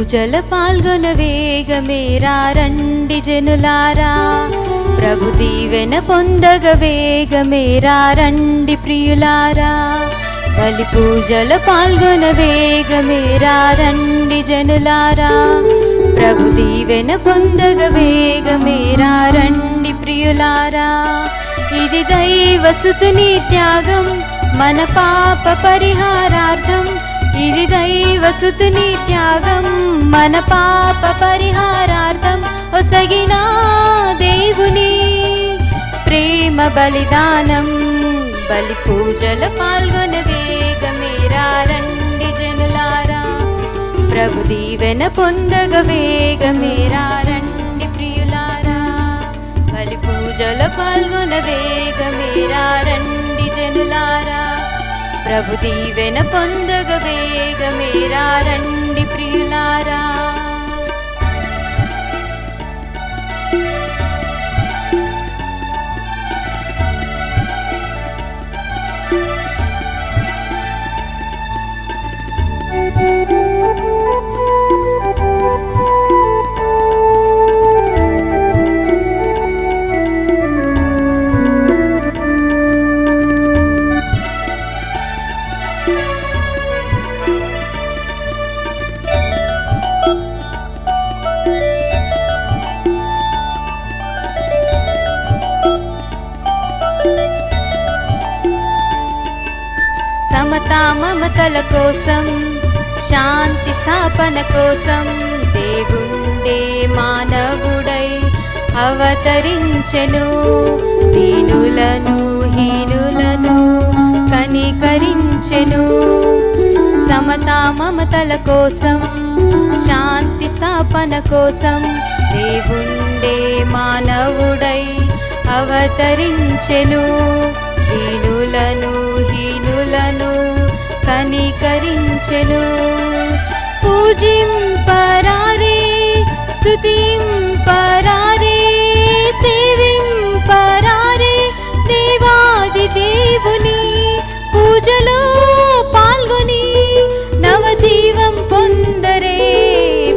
పూజల పాల్గొన వేగమేరా రండి జనులారా, ప్రభు దీవెన పొందగ వేగమేరా రండి ప్రియులారా. బలి పూజల పాల్గొన వేగమేరా రండి జనులారా, ప్రభు దీవెన పొందగ వేగమేరా రండి ప్రియులారా. ఇది దైవసుతుని త్యాగం మన పాప పరిహారార్థం, ఇది దైవసుతుని త్యాగం మన పాప పరిహారార్థం. ఒసగిన దేవుని ప్రేమ బలిదానం, బలి పూజల పాల్గొన వేగమేరా రండి జనులారా, ప్రభు దీవెన పొందగ వేగమేరా రండి ప్రియులారా. బలి పూజల పాల్గొన వేగమేరా రండి జనులారా, ప్రభు దీవెన పొందగ వేగమేరా రండి ప్రియులారా. సమతా మమతల కోసం, శాంతి స్థాపన కోసం దేవుడే మానవుడై అవతరించెను. దీనులను హీనులను కనికరించెను. సమతా మమతల కోసం, శాంతి స్థాపన కోసం దేవుడే మానవుడై అవతరించెను. దీనులను హీనులను కనికరించెను. పూజింపరారే, స్తుతింపరారే, సేవింపరారే దేవాది దేవుని పూజలో పాల్గొని నవజీవం పొందరే.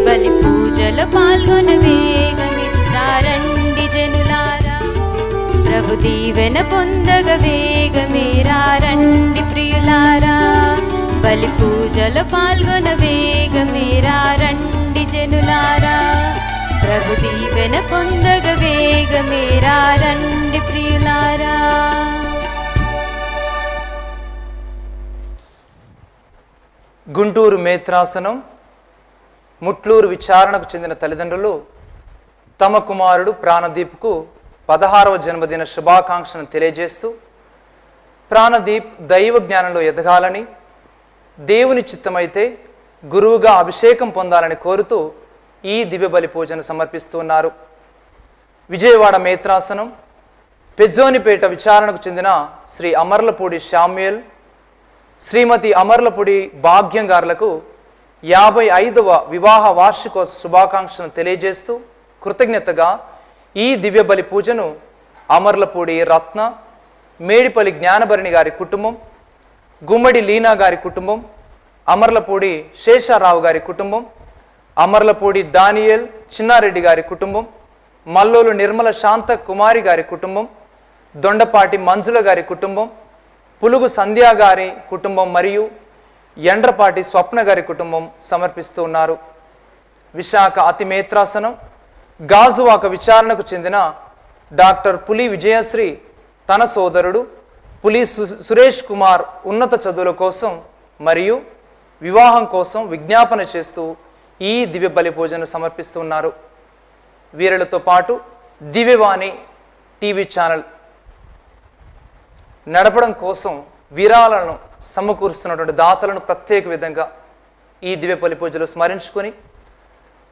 బలి పూజల పాల్గొన వేగమే రండి జనులారా, ప్రభు దీవెన పొందగ వేగమేరా రండి ప్రియులారా. బలి పూజల పాల్గొన వేగమేరా రండి జనులారా, ప్రభు దీవెన పొందగ వేగమేరా రండి ప్రియులారా. గుంటూరు మేత్రాసనం ముట్లూరు విచారణకు చెందిన తల్లిదండ్రులు తమ కుమారుడు ప్రాణదీప్కు 16వ జన్మదిన శుభాకాంక్షను తెలియజేస్తూ, ప్రాణదీప్ దైవ జ్ఞానంలో ఎదగాలని, దేవుని చిత్తమైతే గురువుగా అభిషేకం పొందాలని కోరుతూ ఈ దివ్య బలి పూజను సమర్పిస్తున్నారు. విజయవాడ మేత్రాసనం పెజ్జోనిపేట విచారణకు చెందిన శ్రీ అమర్లపూడి శామ్యుయల్, శ్రీమతి అమర్లపూడి భాగ్యం గారులకు 55వ వివాహ వార్షికోత్సవ శుభాకాంక్షను తెలియజేస్తూ కృతజ్ఞతగా ఈ దివ్య బలి పూజను అమర్లపూడి రత్న, మేడిపల్లి జ్ఞానభరణి గారి కుటుంబం, గుమ్మడి లీనా గారి కుటుంబం, అమర్లపూడి శేషారావు గారి కుటుంబం, అమర్లపూడి దానియేల్ చిన్నారెడ్డి గారి కుటుంబం, మల్లోలు నిర్మల శాంత కుమారి గారి కుటుంబం, దొండపాటి మంజుల గారి కుటుంబం, పులుగు సంధ్యా గారి కుటుంబం మరియు ఎండ్రపాటి స్వప్న గారి కుటుంబం సమర్పిస్తూ ఉన్నారు. విశాఖ అతిమేత్రాసనం గాజువాక విచారణకు చెందిన డాక్టర్ పులి విజయశ్రీ తన సోదరుడు పులి సురేష్ కుమార్ ఉన్నత చదువుల కోసం మరియు వివాహం కోసం విజ్ఞాపన చేస్తూ ఈ దివ్య బలి పూజను సమర్పిస్తున్నారు. వీరులతో పాటు దివ్యవాణి టీవీ ఛానల్ నడపడం కోసం విరాళాలను సమకూరుస్తున్నటువంటి దాతలను ప్రత్యేక విధంగా ఈ దివ్య బలి పూజలు స్మరించుకొని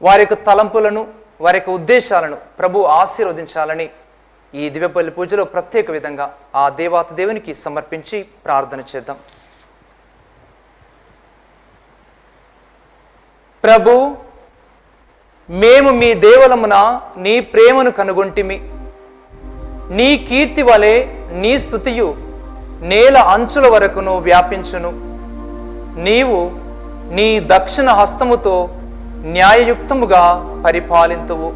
వారి యొక్క తలంపులను, వారి యొక్క ఉద్దేశాలను ప్రభు ఆశీర్వదించాలని ఈ దివ్య బలి పూజలో ప్రత్యేక విధంగా ఆ దేవాతి దేవునికి సమర్పించి ప్రార్థన చేద్దాం. ప్రభు, మేము మీ దేవులమున నీ ప్రేమను కనుగొంటిమి. నీ కీర్తి వలె నీ స్తుతియు నేల అంచుల వరకును వ్యాపించును. నీవు నీ దక్షిణ హస్తముతో న్యాయయుక్తముగా పరిపాలింతువు.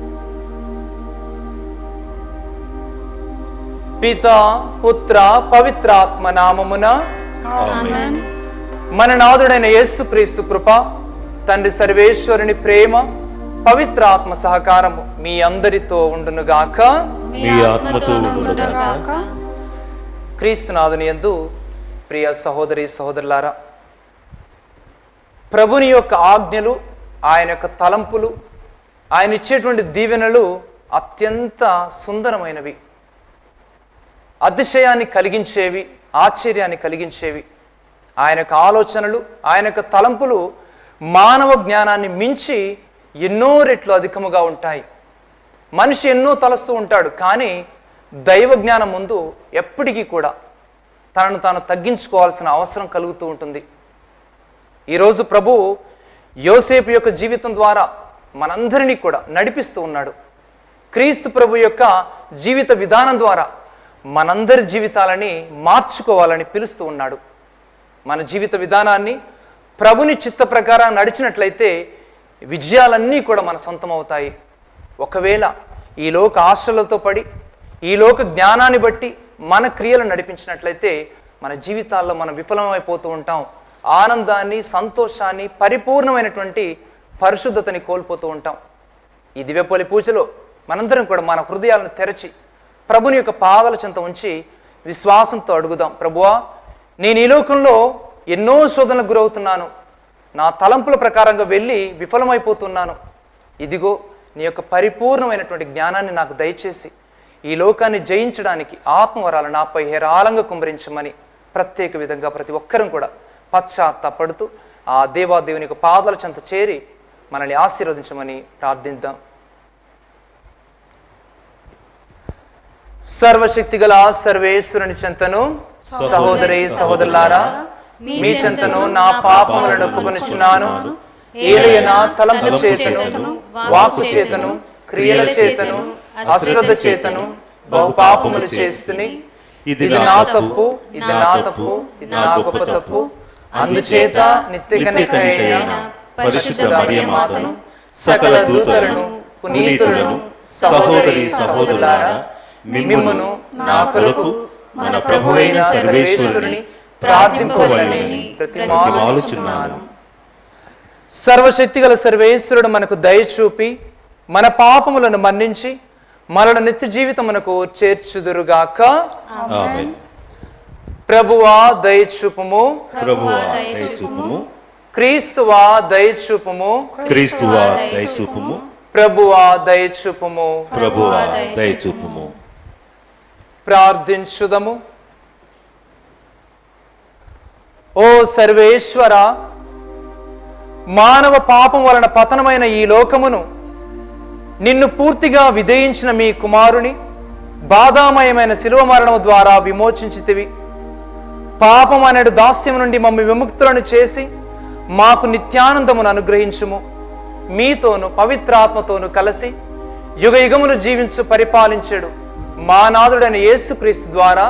పితా పుత్ర పవిత్రాత్మ నామమున ఆమేన్. మన నాథుడైన యేసుక్రీస్తు కృప, తండ్రి సర్వేశ్వరుని ప్రేమ, పవిత్రాత్మ సహకారము మీ అందరితో ఉండునుగాక. మీ ఆత్మతోనూ ఉండునుగాక. క్రీస్తునాథుని యందు ప్రియ సహోదరి సహోదరులారా, ప్రభుని యొక్క ఆజ్ఞలు, ఆయన యొక్క తలంపులు, ఆయన ఇచ్చేటువంటి దీవెనలు అత్యంత సుందరమైనవి, అతిశయాన్ని కలిగించేవి, ఆశ్చర్యాన్ని కలిగించేవి. ఆయన యొక్క ఆలోచనలు, ఆయన యొక్క తలంపులు మానవ జ్ఞానాన్ని మించి ఎన్నో రెట్లు అధికముగా ఉంటాయి. మనిషి ఎన్నో తలస్తూ ఉంటాడు, కానీ దైవ జ్ఞానం ముందు ఎప్పటికీ కూడా తనను తాను తగ్గించుకోవాల్సిన అవసరం కలుగుతూ ఉంటుంది. ఈరోజు ప్రభు యోసేపు యొక్క జీవితం ద్వారా మనందరినీ కూడా నడిపిస్తూ ఉన్నాడు. క్రీస్తు ప్రభు యొక్క జీవిత విధానం ద్వారా మనందరి జీవితాలని మార్చుకోవాలని పిలుస్తూ ఉన్నాడు. మన జీవిత విధానాన్ని ప్రభుని చిత్త ప్రకారం నడిచినట్లయితే విజయాలన్నీ కూడా మన సొంతం అవుతాయి. ఒకవేళ ఈ లోక ఆశలతో పడి, ఈ లోక జ్ఞానాన్ని బట్టి మన క్రియలను నడిపించినట్లయితే మన జీవితాల్లో మనం విఫలమైపోతూ ఉంటాం. ఆనందాన్ని, సంతోషాన్ని, పరిపూర్ణమైనటువంటి పరిశుద్ధతని కోల్పోతూ ఉంటాం. ఈ దివ్యపల్లి పూజలో మనందరం కూడా మన హృదయాలను తెరచి ప్రభుని యొక్క పాదాల చెంత ఉంచి విశ్వాసంతో అడుగుదాం. ప్రభువా, నేను ఈ లోకంలో ఎన్నో శోధనలకు గురవుతున్నాను, నా తలంపుల ప్రకారంగా వెళ్ళి విఫలమైపోతున్నాను. ఇదిగో నీ యొక్క పరిపూర్ణమైనటువంటి జ్ఞానాన్ని నాకు దయచేసి ఈ లోకాన్ని జయించడానికి ఆత్మవరాలు నాపై హేరాళంగా కుమ్మరించమని ప్రత్యేక విధంగా ప్రతి ఒక్కరం కూడా పశ్చాత్తాపడుతూ ఆ దేవాదేవుని యొక్క పాదాల చెంత చేరి మనల్ని ఆశీర్వదించమని ప్రార్థిద్దాం. సర్వశక్తిగల సర్వేశ్వరుని చెంతను సహోదరి సహోదరులారా, మీ చెంతను నా పాపములను ఒప్పుకొనుచున్నాను. ఏలయన తలంపు చేతను, వాక్కు చేతను, క్రియల చేతను, అశ్రద్ధ చేతను బహు పాపములు చేస్తుని. ఇది నా తప్పు, ఇది నా తప్పు, ఇది నా గొప్ప తప్పు. అందుచేత నిత్యకన్యకైన పరిశుద్ధ మరియమాతను, సకల దూతలను, పునీతులను, సహోదరి సహోదరులారా, మిమ్మును నా కొరకు మన ప్రభువైన సర్వేశ్వరుని ప్రార్థింపవలెనని ప్రతిమాలుచున్నాను. సర్వశక్తిగల సర్వేశ్వరుడు మనకు దయచూపి మన పాపములను మన్నించి మరణ నిత్య జీవితమునకు చేర్చుదురుగాక. ఆమేన్. ప్రభువా దయచూపుము, ప్రభువా దయచూపుము, క్రీస్తువా దయచూపుము, క్రీస్తువా దయచూపుము, ప్రభువా దయచూపుము. ప్రభువా దయచూపుము. ప్రార్థించుదము. ఓ సర్వేశ్వర, మానవ పాపం వలన పతనమైన ఈ లోకమును నిన్ను పూర్తిగా విధేయించిన మీ కుమారుని బాధామయమైన శిలువ మరణము ద్వారా విమోచించితివి. పాపం అనేడు దాస్యం నుండి మమ్మ విముక్తులను చేసి మాకు నిత్యానందమును అనుగ్రహించుము. మీతోను పవిత్రాత్మతోను కలిసి యుగ యుగములు జీవించు పరిపాలించెడు మా నాథుడైన యేసుక్రీస్తు ద్వారా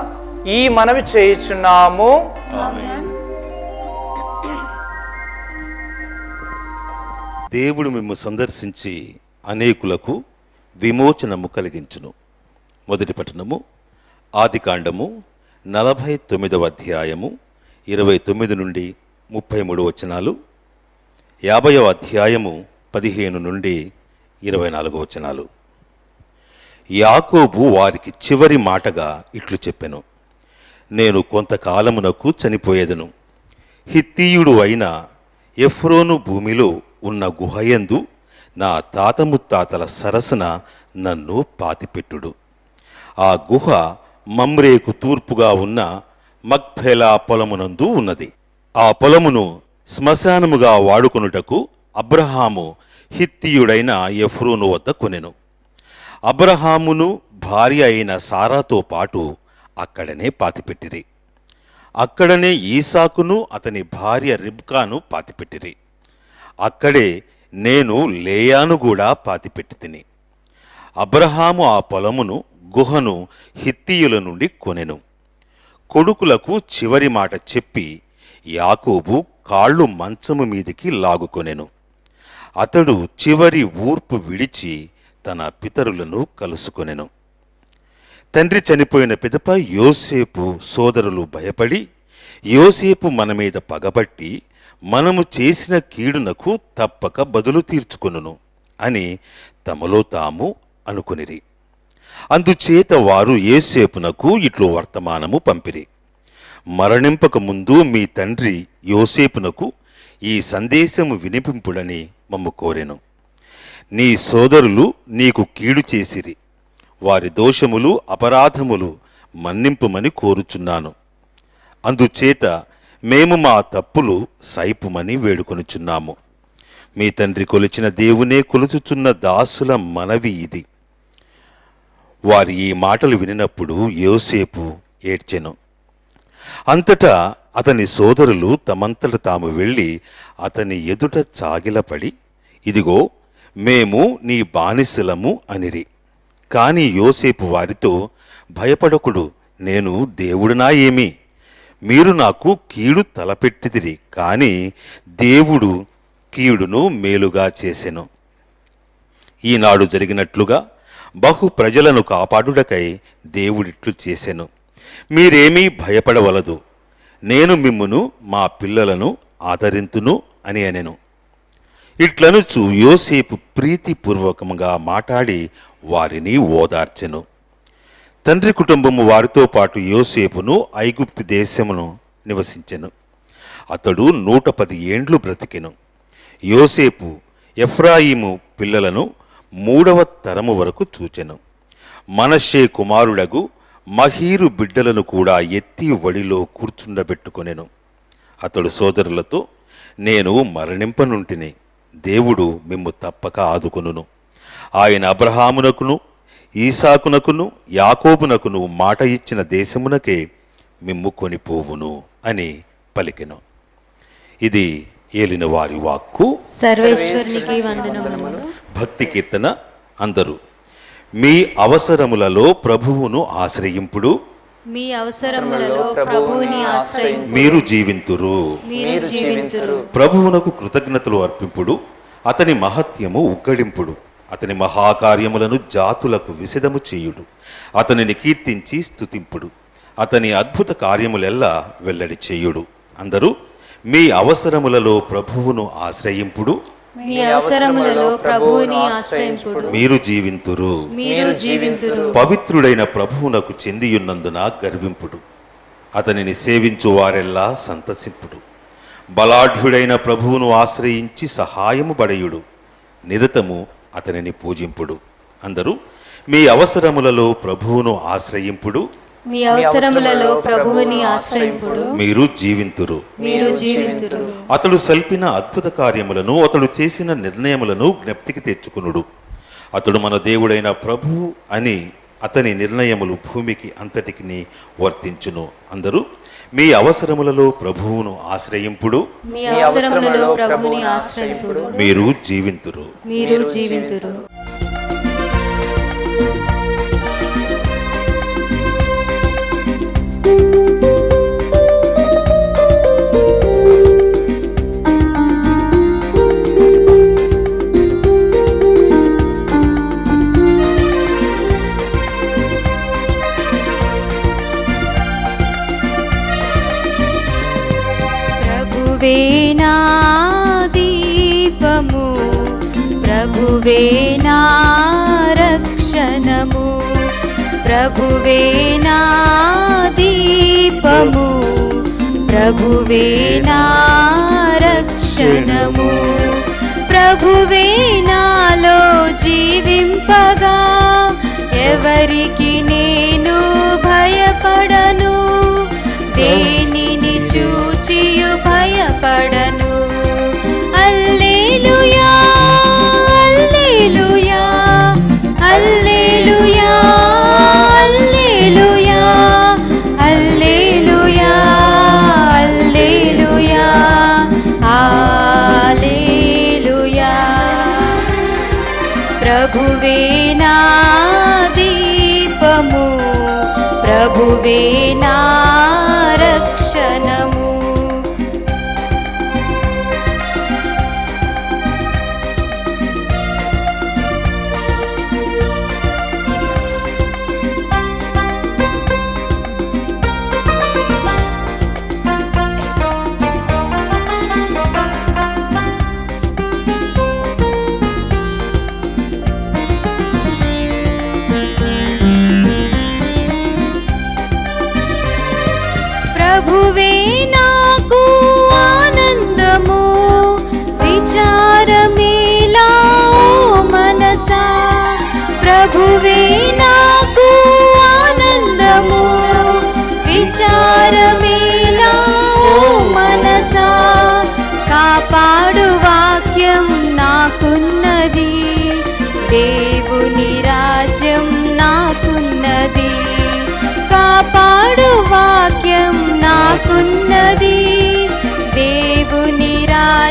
ఈ మనవి చేయుచున్నాము. దేవుడు మిమ్ము సందర్శించి అనేకులకు విమోచనము కలిగించును. మొదటి పట్టణము ఆదికాండము 49వ అధ్యాయము 29 నుండి 33 వచనాలు, 50వ అధ్యాయము 15 నుండి 24 వచనాలు. యాకోబు వారికి చివరి మాటగా ఇట్లు చెప్పెను, నేను కొంతకాలమునకు చనిపోయేదను. హిత్తీయుడు అయిన ఎఫ్రోను భూమిలో ఉన్న గుహయందు నా తాత ముత్తాతల సరసన నన్ను పాతిపెట్టుడు. ఆ గుహ మమ్రేకు తూర్పుగా ఉన్న మక్ఫేలా పొలమునందు ఉన్నది. ఆ పొలమును శ్మశానముగా వాడుకొనుటకు అబ్రహాము హిత్తీయుడైన ఎఫ్రోను వద్ద కొనెను. అబ్రహామును భార్య అయిన సారాతో పాటు అక్కడనే పాతిపెట్టిరి. అక్కడనే ఈసాకును అతని భార్య రిబ్కాను పాతిపెట్టిరి. అక్కడే నేను లేయాను కూడా పాతిపెట్టి తిని. అబ్రహాము ఆ పొలమును గుహను హిత్తీయుల నుండి కొనెను. కొడుకులకు చివరి మాట చెప్పి యాకోబు కాళ్ళు మంచము మీదికి లాగుకొనెను. అతడు చివరి ఊర్పు విడిచి తన పితరులను కలుసుకొనెను. తండ్రి చనిపోయిన పిదప యోసేపు సోదరులు భయపడి, యోసేపు మన మీద పగబట్టి మనము చేసిన కీడునకు తప్పక బదులు తీర్చుకొనును అని తమలో తాము అనుకునిరి. అందుచేత వారు యోసేపునకు ఇట్లు వర్తమానము పంపిరి: మరణింపక ముందు మీ తండ్రి యోసేపునకు ఈ సందేశము వినిపింపుడని మమ్ము కోరెను. నీ సోదరులు నీకు కీడు చేసిరి, వారి దోషములు అపరాధములు మన్నింపుమని కోరుచున్నాను. అందుచేత మేము మా తప్పులు సైపుమని వేడుకొనుచున్నాము. మీ తండ్రి కొలిచిన దేవునే కొలుచుచున్న దాసుల మనవి ఇది. వారి ఈ మాటలు వినినప్పుడు యోసేపు ఏడ్చెను. అంతటా అతని సోదరులు తమంతట తాము వెళ్ళి అతని ఎదుట చాగిలపడి, ఇదిగో మేము నీ బానిసలము అనిరి. కాని యోసేపు వారితో, భయపడకుడు, నేను దేవుడునా ఏమి? మీరు నాకు కీడు తలపెట్టిదిరి, కాని దేవుడు కీడును మేలుగా చేసెను. ఈనాడు జరిగినట్లుగా బహు ప్రజలను కాపాడుటకై దేవుడిట్లు చేసెను. మీరేమీ భయపడవలదు, నేను మిమ్మును మా పిల్లలను ఆదరింతును అని అనెను. ఇట్లనుచు యోసేపు ప్రీతిపూర్వకంగా మాట్లాడి వారిని ఓదార్చెను. తండ్రి కుటుంబము వారితో పాటు యోసేపును ఐగుప్తు దేశమును నివసించెను. అతడు 110 ఏండ్లు బ్రతికెను. యోసేపు ఎఫ్రాయిము పిల్లలను 3వ తరము వరకు చూచెను. మనష్షే కుమారుడగు మహీరు బిడ్డలను కూడా ఎత్తి వడిలో కూర్చుండబెట్టుకొనెను. అతడు సోదరులతో, నేను మరణింపనుంటిని, దేవుడు మిమ్ము తప్పక ఆదుకొనును. ఆయన అబ్రహామునకును ఈసాకునకును యాకోబునకును మాట ఇచ్చిన దేశమునకే మిమ్ము కొనిపోవును అని పలికెను. ఇది ఏలిన వారి వాక్కు. సర్వేశ్వరునికి వందనములు. భక్తి కీర్తన. అందరూ మీ అవసరములలో ప్రభువును ఆశ్రయింపుడు, మీ అవసరములలో ప్రభువుని ఆశ్రయింపుడు. మీరు జీవింతురు. ప్రభువునకు కృతజ్ఞతలు అర్పింపుడు, అతని మహత్యము ఉగ్గడింపుడు. అతని మహాకార్యములను జాతులకు విశదము చేయుడు, అతనిని కీర్తించి స్తుతింపుడు, అతని అద్భుత కార్యములెల్లా వెల్లడి చేయుడు. అందరూ మీ అవసరములలో ప్రభువును ఆశ్రయింపుడు, మీ అవసరములలో ప్రభువుని ఆశ్రయింపుడు. మీరు జీవింతురు. పవిత్రుడైన ప్రభువునకు చెందియున్నందున గర్వింపుడు, అతనిని సేవించు వారెల్లా సంతసింపుడు. బలాఢ్యుడైన ప్రభువును ఆశ్రయించి సహాయము బడయుడు, నిరతము అతనిని పూజింపుడు. అందరూ మీ అవసరములలో ప్రభువును ఆశ్రయింపుడు, మీ అవసరములలో ప్రభువుని ఆశ్రయింపుడు. మీరు జీవింతురు. అతడు సల్పిన అద్భుత కార్యములను, అతడు చేసిన నిర్ణయములను జ్ఞప్తికి తెచ్చుకునుడు. అతడు మన దేవుడైన ప్రభువు అని అతని నిర్ణయములు భూమికి అంతటికి వర్తించును. అందరూ మీ అవసరములలో ప్రభువును ఆశ్రయింపుడు, మీరు జీవింతురు. ప్రభువేనా దీపము, ప్రభువేనా రక్షణము, ప్రభువేనా దీపము, ప్రభువేనా రక్షణము, ప్రభువేనాలో జీవింపగా ఎవరికి నేను భయపడను, దేనిని చూచియు భయపడను. హల్లెలూయా హల్లెలూయా హల్లెలూయా హల్లెలూయా హల్లెలూయా హల్లెలూయా హల్లెలూయా. ప్రభువే నా దీపము, ప్రభువే నా రక్షణము.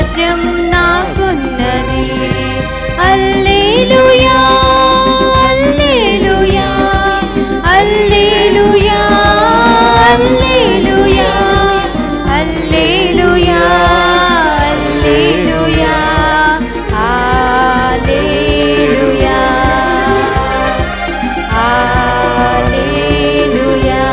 రాజ్యం నాకున్నది. హల్లెలూయా హల్లెలూయా హల్లెలూయా హల్లెలూయా హల్లెలూయా హల్లెలూయా హల్లెలూయా హల్లెలూయా హల్లెలూయా.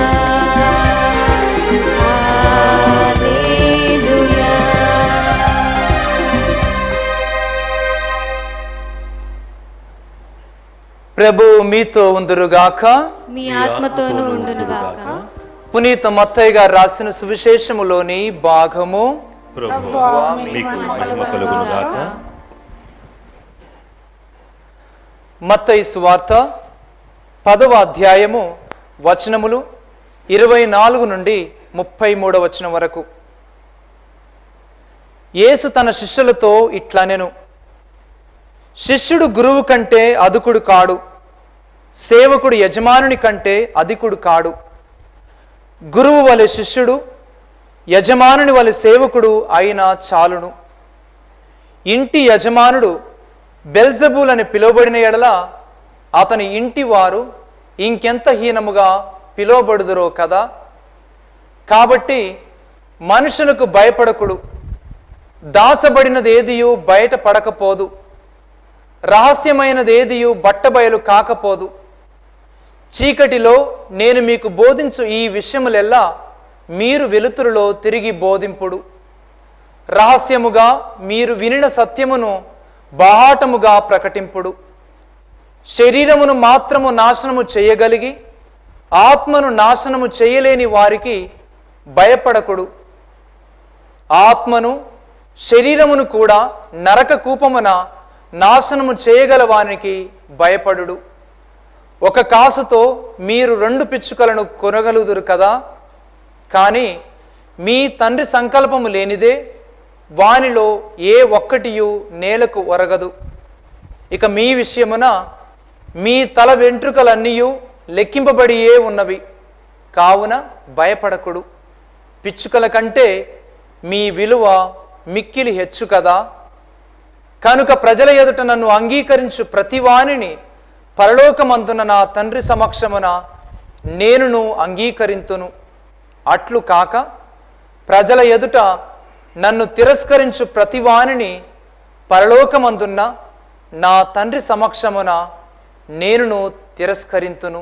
ప్రభు మీతో ఉందురుగాక. మీ ఆత్మతోనూ ఉండునుగాక. పునీత మత్తయ్య గారు రాసిన సువిశేషములోని భాగము. ప్రభువా, మీకు మహిమ కలుగునుగాక. మత్తయి సువార్త 10వ అధ్యాయము వచనములు 24 నుండి 33వ వచనం వరకు. యేసు తన శిష్యులతో ఇట్లనెను, శిష్యుడు గురువు కంటే అధికుడు కాడు, సేవకుడు యజమానుని కంటే అధికుడు కాడు. గురువు వలె శిష్యుడు, యజమానుని వలె సేవకుడు అయినా చాలును. ఇంటి యజమానుడు బెల్జబూల్ అని పిలువబడిన ఎడల అతని ఇంటి వారు ఇంకెంత హీనముగా పిలువబడుదురో కదా. కాబట్టి మనుషులకు భయపడకుడు. దాచబడినదేదియు బయట పడకపోదు, రహస్యమైనదేదియు బట్టబయలు కాకపోదు. చీకటిలో నేను మీకు బోధించు ఈ విషయములెల్లా మీరు వెలుతురులో తిరిగి బోధింపుడు. రహస్యముగా మీరు వినిన సత్యమును బాహాటముగా ప్రకటింపుడు. శరీరమును మాత్రము నాశనము చేయగలిగి ఆత్మను నాశనము చేయలేని వారికి భయపడకుడు. ఆత్మను శరీరమును కూడా నరక కూపమున నాశనము చేయగల వానికి భయపడుడు. ఒక కాసుతో మీరు 2 పిచ్చుకలను కొనగలుగుదురు కదా. కానీ మీ తండ్రి సంకల్పము లేనిదే వానిలో ఏ ఒక్కటియు నేలకు ఒరగదు. ఇక మీ విషయమున మీ తల వెంట్రుకలన్నీయు లెక్కింపబడియే ఉన్నవి. కావున భయపడకుడు. పిచ్చుకల కంటే మీ విలువ మిక్కిలి హెచ్చు కదా. కనుక ప్రజల ఎదుట నన్ను అంగీకరించు ప్రతివానిని పరలోకమందున నా తండ్రి సమక్షమున నేనును అంగీకరింతును. అట్లు కాక ప్రజల ఎదుట నన్ను తిరస్కరించు ప్రతివానిని పరలోకమందున్న నా తండ్రి సమక్షమున నేనును తిరస్కరింతును.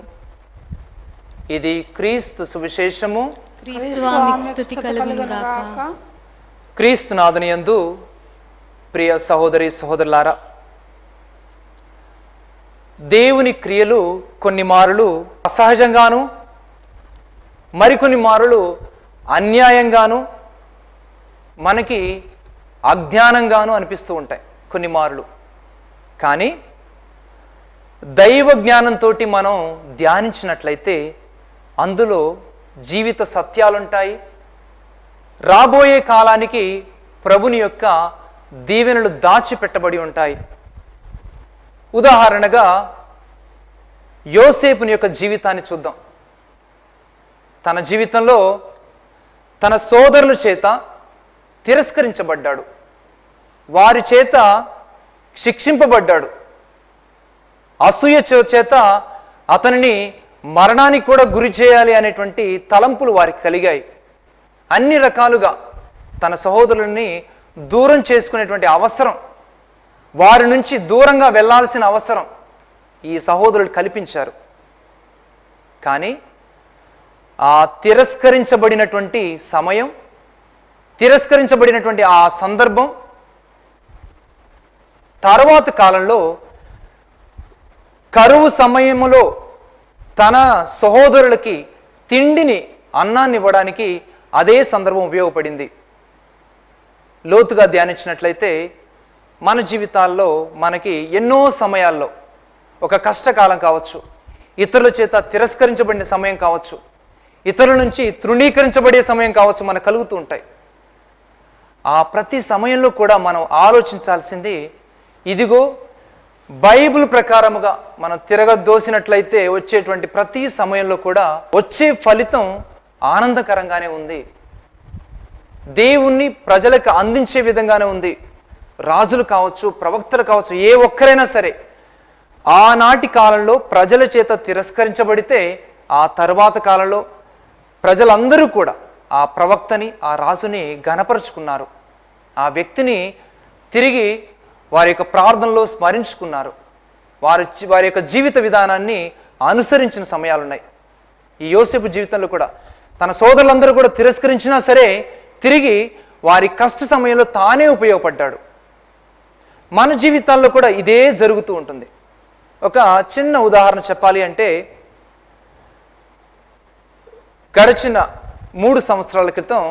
ఇది క్రీస్తు సువిశేషము. క్రీస్తువా మీకు స్తుతి కలుగునుగాక. క్రీస్తునాథుని యందు ప్రియ సహోదరి సహోదరులారా, దేవుని క్రియలు కొన్ని మారులు అసహజంగాను, మరికొన్ని మారులు అన్యాయంగాను, మనకి అజ్ఞానంగాను అనిపిస్తూ ఉంటాయి కొన్ని మారులు. కానీ దైవ జ్ఞానంతో మనం ధ్యానించినట్లయితే అందులో జీవిత సత్యాలుంటాయి. రాబోయే కాలానికి ప్రభుని యొక్క దీవెనలు దాచిపెట్టబడి ఉంటాయి. ఉదాహరణగా యోసేపుని యొక్క జీవితాన్ని చూద్దాం. తన జీవితంలో తన సోదరుల చేత తిరస్కరించబడ్డాడు, వారి చేత శిక్షింపబడ్డాడు. అసూయ చేత అతనిని మరణానికి కూడా గురి చేయాలి అనేటువంటి తలంపులు వారికి కలిగాయి. అన్ని రకాలుగా తన సహోదరుల్ని దూరం చేసుకునేటువంటి అవసరం, వారి నుంచి దూరంగా వెళ్ళాల్సిన అవసరం ఈ సహోదరులు కల్పించారు. కానీ ఆ తిరస్కరించబడినటువంటి సమయం, తిరస్కరించబడినటువంటి ఆ సందర్భం తర్వాత కాలంలో కరువు సమయములో తన సహోదరులకి తిండిని, అన్నాన్ని ఇవ్వడానికి అదే సందర్భం ఉపయోగపడింది. లోతుగా ధ్యానించినట్లయితే మన జీవితాల్లో మనకి ఎన్నో సమయాల్లో ఒక కష్టకాలం కావచ్చు, ఇతరుల చేత తిరస్కరించబడిన సమయం కావచ్చు, ఇతరుల నుంచి తృణీకరించబడే సమయం కావచ్చు, మనకు కలుగుతూ ఉంటాయి. ఆ ప్రతి సమయంలో కూడా మనం ఆలోచించాల్సింది, ఇదిగో బైబిల్ ప్రకారముగా మనం తిరగదోసినట్లయితే వచ్చేటువంటి ప్రతి సమయంలో కూడా వచ్చే ఫలితం ఆనందకరంగానే ఉంది. దేవుణ్ణి ప్రజలకు అందించే విధంగానే ఉంది. రాజులు కావచ్చు, ప్రవక్తలు కావచ్చు, ఏ ఒక్కరైనా సరే ఆనాటి కాలంలో ప్రజల చేత తిరస్కరించబడితే ఆ తర్వాత కాలంలో ప్రజలందరూ కూడా ఆ ప్రవక్తని, ఆ రాజుని ఘనపరుచుకున్నారు. ఆ వ్యక్తిని తిరిగి వారి యొక్క ప్రార్థనలో స్మరించుకున్నారు. వారి యొక్క జీవిత విధానాన్ని అనుసరించిన సమయాలున్నాయి. ఈ యోసేపు జీవితంలో కూడా తన సోదరులందరూ కూడా తిరస్కరించినా సరే తిరిగి వారి కష్ట సమయంలో తానే ఉపయోగపడ్డాడు. మన జీవితాల్లో కూడా ఇదే జరుగుతూ ఉంటుంది. ఒక చిన్న ఉదాహరణ చెప్పాలి అంటే, గడిచిన 3 సంవత్సరాల క్రితం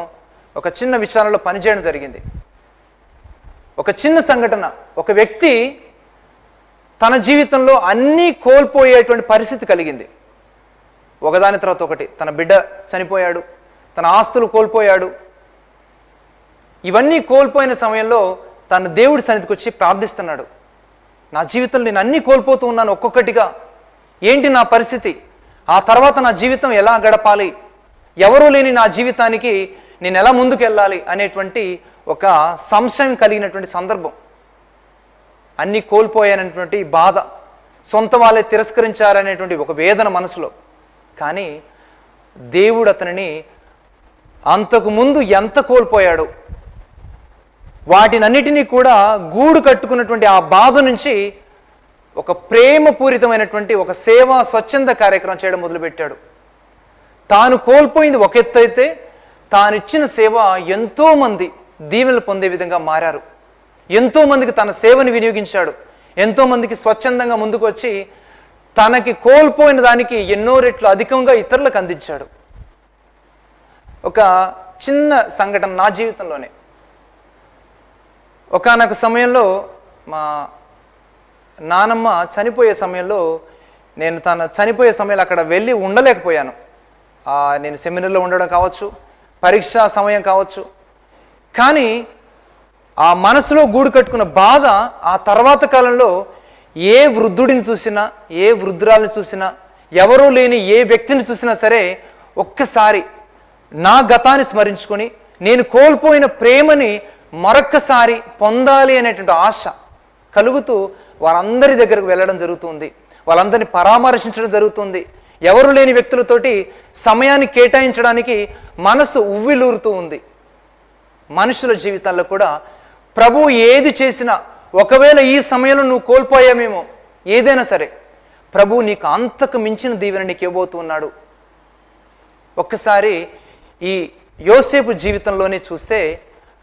ఒక చిన్న విషయాలలో పనిచేయడం జరిగింది. ఒక చిన్న సంఘటన, ఒక వ్యక్తి తన జీవితంలో అన్నీ కోల్పోయేటువంటి పరిస్థితి కలిగింది. ఒకదాని తర్వాత ఒకటి. తన బిడ్డ చనిపోయాడు, తన ఆస్తులు కోల్పోయాడు. ఇవన్నీ కోల్పోయిన సమయంలో తను దేవుడి సన్నిధికి వచ్చి ప్రార్థిస్తున్నాడు. నా జీవితంలో నేను అన్నీ కోల్పోతూ ఉన్నాను ఒక్కొక్కటిగా, ఏంటి నా పరిస్థితి, ఆ తర్వాత నా జీవితం ఎలా గడపాలి, ఎవరూ లేని నా జీవితానికి నేను ఎలా ముందుకు వెళ్ళాలి అనేటువంటి ఒక సంశయం కలిగినటువంటి సందర్భం. అన్నీ కోల్పోయానటువంటి బాధ, సొంత వాళ్ళే తిరస్కరించారనేటువంటి ఒక వేదన మనసులో. కానీ దేవుడు అతనిని అంతకు ముందు ఎంత కోల్పోయాడు, వాటినన్నిటినీ కూడా గూడు కట్టుకున్నటువంటి ఆ బాధ నుంచి ఒక ప్రేమపూరితమైనటువంటి ఒక సేవా స్వచ్ఛంద కార్యక్రమం చేయడం మొదలుపెట్టాడు. తాను కోల్పోయింది ఒక ఎత్తు అయితే, తానిచ్చిన సేవ ఎంతోమంది దీవెనలు పొందే విధంగా మారారు. ఎంతోమందికి తన సేవని వినియోగించాడు. ఎంతోమందికి స్వచ్ఛందంగా ముందుకు వచ్చి తనకి కోల్పోయిన దానికి ఎన్నో రెట్లు అధికంగా ఇతరులకు అందించాడు. ఒక చిన్న సంఘటన నా జీవితంలోనే. ఒకానొక సమయంలో మా నానమ్మ చనిపోయే సమయంలో నేను తన చనిపోయే సమయంలో అక్కడ వెళ్ళి ఉండలేకపోయాను. నేను సెమినార్లో ఉండడం కావచ్చు, పరీక్షా సమయం కావచ్చు. కానీ ఆ మనసులో గూడు కట్టుకున్న బాధ ఆ తర్వాత కాలంలో ఏ వృద్ధుడిని చూసినా, ఏ వృద్ధురాలిని చూసినా, ఎవరూ లేని ఏ వ్యక్తిని చూసినా సరే ఒక్కసారి నా గతాన్ని స్మరించుకొని నేను కోల్పోయిన ప్రేమని మరొక్కసారి పొందాలి అనేటువంటి ఆశ కలుగుతూ వారందరి దగ్గరకు వెళ్ళడం జరుగుతుంది. వాళ్ళందరినీ పరామర్శించడం జరుగుతుంది. ఎవరు లేని వ్యక్తులతోటి సమయాన్ని కేటాయించడానికి మనసు ఉవ్విలూరుతూ ఉంది. మనుషుల జీవితాల్లో కూడా ప్రభు ఏది చేసినా, ఒకవేళ ఈ సమయంలో నువ్వు కోల్పోయామేమో ఏదైనా సరే, ప్రభు నీకు అంతకు మించిన దీవెన నీకు ఇవ్వబోతూ ఉన్నాడు. ఒక్కసారి ఈ యోసేపు జీవితంలోనే చూస్తే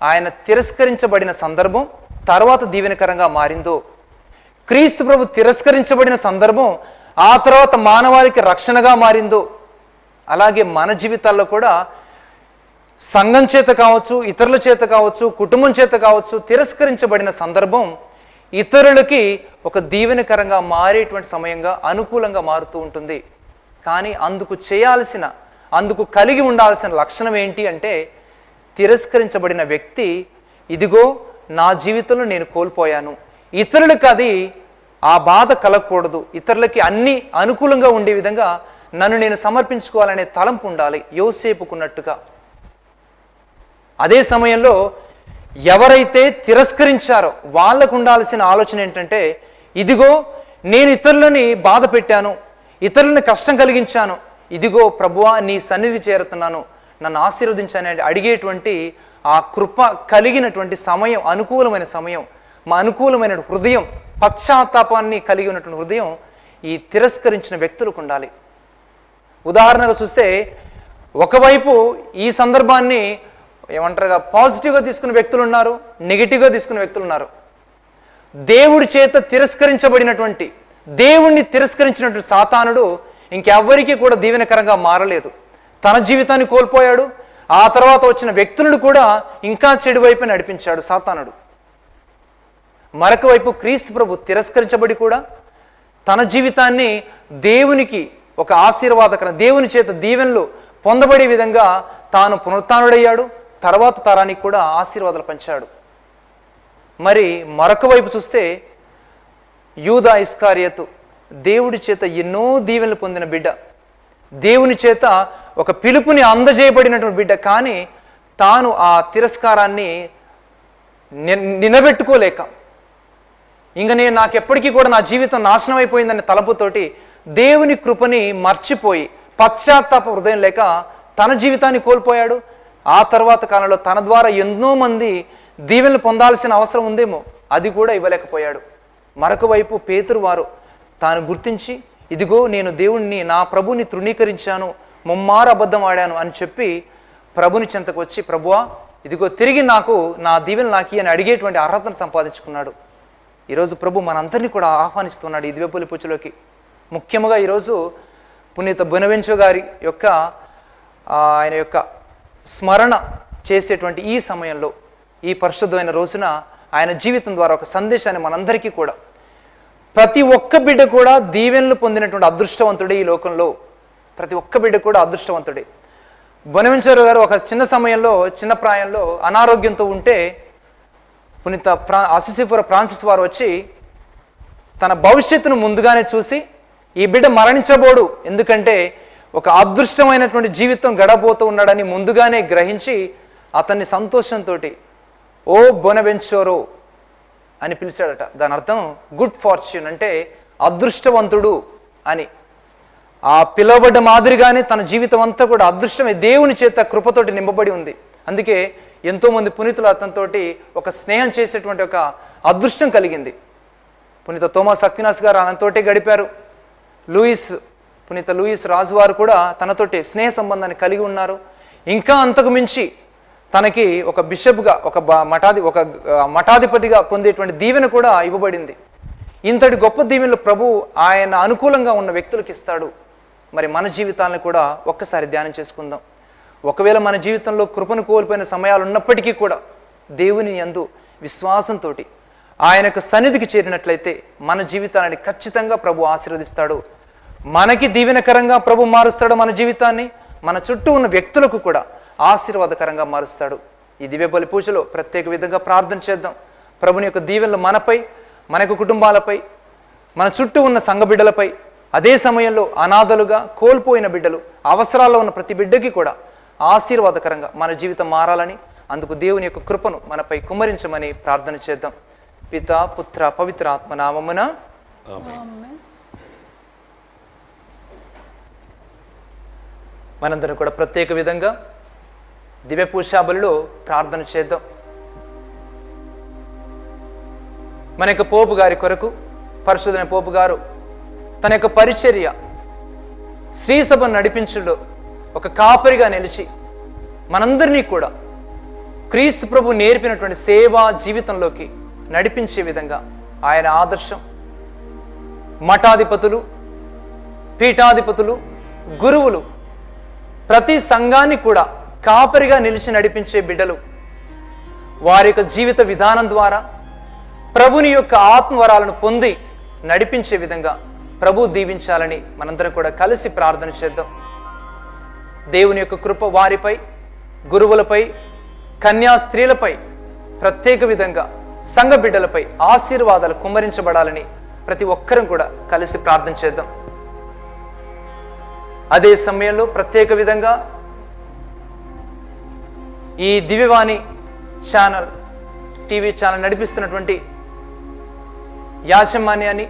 ఆయన తిరస్కరించబడిన సందర్భం తర్వాత దీవెనకరంగా మారిందో, క్రీస్తు ప్రభు తిరస్కరించబడిన సందర్భం ఆ తర్వాత మానవాళికి రక్షణగా మారిందో, అలాగే మన జీవితాల్లో కూడా సంఘం చేత కావచ్చు, ఇతరుల చేత కావచ్చు, కుటుంబం చేత కావచ్చు తిరస్కరించబడిన సందర్భం ఇతరులకి ఒక దీవెనకరంగా మారేటువంటి సమయంగా అనుకూలంగా మారుతూ ఉంటుంది. కానీ అందుకు కలిగి ఉండాల్సిన లక్షణం ఏంటి అంటే, తిరస్కరించబడిన వ్యక్తి ఇదిగో నా జీవితంలో నేను కోల్పోయాను, ఇతరులకు అది ఆ బాధ కలగకూడదు, ఇతరులకి అన్నీ అనుకూలంగా ఉండే విధంగా నన్ను నేను సమర్పించుకోవాలనే తలంపు ఉండాలి యోసేపుకున్నట్టుగా. అదే సమయంలో ఎవరైతే తిరస్కరించారో వాళ్ళకు ఉండాల్సిన ఆలోచన ఏంటంటే, ఇదిగో నేను ఇతరులని బాధ పెట్టాను, ఇతరులని కష్టం కలిగించాను, ఇదిగో ప్రభువా నీ సన్నిధి చేరుతున్నాను, నన్ను ఆశీర్వదించని అడిగేటువంటి ఆ కృప కలిగినటువంటి సమయం, అనుకూలమైన సమయం, మా అనుకూలమైన హృదయం, పశ్చాత్తాపాన్ని కలిగి ఉన్నటువంటి హృదయం ఈ తిరస్కరించిన వ్యక్తులకు ఉండాలి. ఉదాహరణగా చూస్తే ఒకవైపు ఈ సందర్భాన్ని ఏమంటారుగా పాజిటివ్గా తీసుకున్న వ్యక్తులు ఉన్నారు, నెగిటివ్గా తీసుకున్న వ్యక్తులు ఉన్నారు. దేవుడి చేత తిరస్కరించబడినటువంటి, దేవుణ్ణి తిరస్కరించినటువంటి సాతానుడు ఇంకెవ్వరికీ కూడా దీవెనకరంగా మారలేదు. తన జీవితాన్ని కోల్పోయాడు. ఆ తర్వాత వచ్చిన వ్యక్తులను కూడా ఇంకా చెడు వైపు నడిపించాడు సాతానుడు. మరొక వైపు క్రీస్తు ప్రభు తిరస్కరించబడి కూడా తన జీవితాన్ని దేవునికి ఒక ఆశీర్వాదకరం, దేవుని చేత దీవెనలు పొందబడే విధంగా తాను పునరుత్థానుడయ్యాడు. తర్వాత తరానికి కూడా ఆశీర్వాదాలు పంచాడు. మరి మరొక వైపు చూస్తే యూదా ఇస్కారియతు దేవుడి చేత ఎన్నో దీవెనలు పొందిన బిడ్డ, దేవుని చేత ఒక పిలుపుని అందజేయబడినటువంటి బిడ్డ, కానీ తాను ఆ తిరస్కారాన్ని నిలబెట్టుకోలేక, ఇంక నాకెప్పటికీ కూడా నా జీవితం నాశనం అయిపోయిందనే తలపుతోటి దేవుని కృపని మర్చిపోయి పశ్చాత్తాప హృదయం లేక తన జీవితాన్ని కోల్పోయాడు. ఆ తర్వాత కాలంలో తన ద్వారా ఎన్నో మంది దీవెనలు పొందాల్సిన అవసరం ఉందేమో, అది కూడా ఇవ్వలేకపోయాడు. మరొక వైపు పేతురు వారు తాను గుర్తించి, ఇదిగో నేను దేవుణ్ణి, నా ప్రభుని తృణీకరించాను, ముమ్మారు అబద్ధం ఆడాను అని చెప్పి ప్రభుని చెంతకు వచ్చి, ప్రభువా ఇదిగో తిరిగి నాకు నా దీవెనలు నాకి అని అడిగేటువంటి అర్హతను సంపాదించుకున్నాడు. ఈరోజు ప్రభు మనందరినీ కూడా ఆహ్వానిస్తున్నాడు ఈ దివ్యపల్లి పూజలోకి. ముఖ్యంగా ఈరోజు పునీత బొనవెంచో గారి యొక్క ఆయన యొక్క స్మరణ చేసేటువంటి ఈ సమయంలో, ఈ పరిశుద్ధమైన రోజున ఆయన జీవితం ద్వారా ఒక సందేశాన్ని మనందరికీ కూడా, ప్రతి ఒక్క బిడ్డ కూడా దీవెనలు పొందినటువంటి అదృష్టవంతుడే ఈ లోకంలో. ప్రతి ఒక్క బిడ్డ కూడా అదృష్టవంతుడే. బొనవెంచర్ గారు ఒక చిన్న ప్రాయంలో అనారోగ్యంతో ఉంటే పునీత అసిసిపుర ఫ్రాన్సిస్ వారు వచ్చి తన భవిష్యత్తును ముందుగానే చూసి, ఈ బిడ్డ మరణించబోడు, ఎందుకంటే ఒక అదృష్టమైనటువంటి జీవితం గడబోతూ ఉన్నాడని ముందుగానే గ్రహించి అతన్ని సంతోషంతో ఓ బొనవెంచోరో అని పిలిచాడట. దాని అర్థం గుడ్ ఫార్చ్యూన్, అంటే అదృష్టవంతుడు అని. ఆ పిలువబడ్డ మాదిరిగానే తన జీవితం అంతా కూడా అదృష్టమే, దేవుని చేత కృపతోటి నింపబడి ఉంది. అందుకే ఎంతోమంది పునీతులు అతనితోటి ఒక స్నేహం చేసేటువంటి ఒక అదృష్టం కలిగింది. పునీత థోమస్ అక్వినాస్ గారు అతనితోటే గడిపారు. పునీత లూయిస్ రాజువారు కూడా తనతోటి స్నేహ సంబంధాన్ని కలిగి ఉన్నారు. ఇంకా అంతకు మించి తనకి ఒక బిషప్గా, ఒక మఠాధిపతిగా పొందేటువంటి దీవెన కూడా ఇవ్వబడింది. ఇంతటి గొప్ప దీవెనలు ప్రభు ఆయన అనుకూలంగా ఉన్న వ్యక్తులకు ఇస్తాడు. మరి మన జీవితాలను కూడా ఒక్కసారి ధ్యానం చేసుకుందాం. ఒకవేళ మన జీవితంలో కృపను కోల్పోయిన సమయాలు ఉన్నప్పటికీ కూడా దేవుని యందు విశ్వాసంతో ఆయనకు సన్నిధికి చేరినట్లయితే మన జీవితాన్ని ఖచ్చితంగా ప్రభు ఆశీర్వదిస్తాడు. మనకి దీవెనకరంగా ప్రభు మారుస్తాడు మన జీవితాన్ని, మన చుట్టూ ఉన్న వ్యక్తులకు కూడా ఆశీర్వాదకరంగా మారుస్తాడు. ఈ దివ్యబలి పూజలో ప్రత్యేక విధంగా ప్రార్థన చేద్దాం. ప్రభుని యొక్క దీవెనలు మనపై, మన యొక్క కుటుంబాలపై, మన చుట్టూ ఉన్న సంఘ బిడ్డలపై, అదే సమయంలో అనాథలుగా కోల్పోయిన బిడ్డలు, అవసరాల్లో ఉన్న ప్రతి బిడ్డకి కూడా ఆశీర్వాదకరంగా మన జీవితం మారాలని, అందుకు దేవుని యొక్క కృపను మనపై కుమ్మరించమని ప్రార్థన చేద్దాం. పిత పుత్ర పవిత్ర ఆత్మ నామమున ఆమేన్. మనందరం కూడా ప్రత్యేక విధంగా దివ్య పూజాబలిలో ప్రార్థన చేద్దాం. మన యొక్క పోపు గారి కొరకు, పరిశుద్ధమైన పోపు గారు తన యొక్క పరిచర్య శ్రీసభను నడిపించులో ఒక కాపరిగా నిలిచి మనందరినీ కూడా క్రీస్తు ప్రభు నేర్పినటువంటి సేవా జీవితంలోకి నడిపించే విధంగా ఆయన ఆదర్శం. మఠాధిపతులు, పీఠాధిపతులు, గురువులు ప్రతి సంఘాన్ని కూడా కాపరిగా నిలిచి నడిపించే బిడ్డలు వారి యొక్క జీవిత విధానం ద్వారా ప్రభుని యొక్క ఆత్మవరాలను పొంది నడిపించే విధంగా ప్రభు దీవించాలని మనందరం కూడా కలిసి ప్రార్థన చేద్దాం. దేవుని యొక్క కృప వారిపై, గురువులపై, కన్యా స్త్రీలపై, ప్రత్యేక విధంగా సంఘ బిడ్డలపై ఆశీర్వాదాలు కుమ్మరించబడాలని ప్రతి ఒక్కరం కూడా కలిసి ప్రార్థన చేద్దాం. అదే సమయంలో ప్రత్యేక విధంగా ఈ దివ్యవాణి ఛానల్, టీవీ ఛానల్ నడిపిస్తున్నటువంటి యాజమాన్యాన్ని,